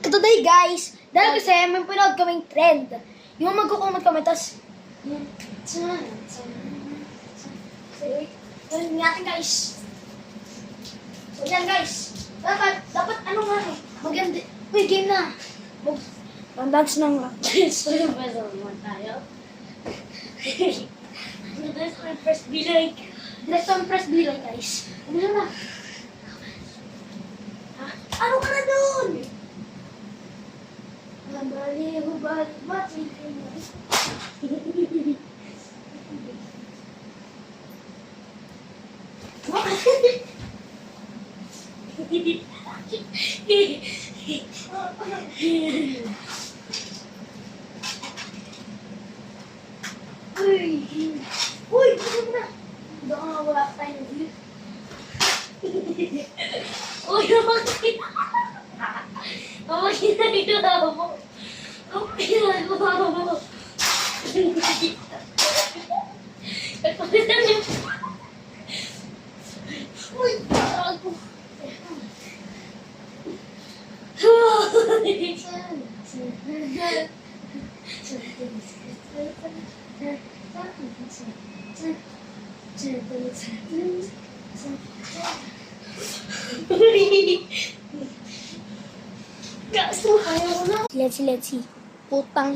today guys, dahil kasi may pinod kaming trend. Yung magkukumot kami, tas yun natin guys. So yan guys, dapat ano nga maganda. Uy, game na. Mag-dance ng So yung beso naman tayo. That's my first bilay. Direct on press B lang guys. Ano na? Ano ka na dun? Hubali, mati. Uy, ano na? Baka nga wala tayo ng view. Uy, namakit. Namakit na ginagawa mo. Namakit na ginagawa mo. Namakit na ginagawa mo. Uy, bago. Let's see. Putang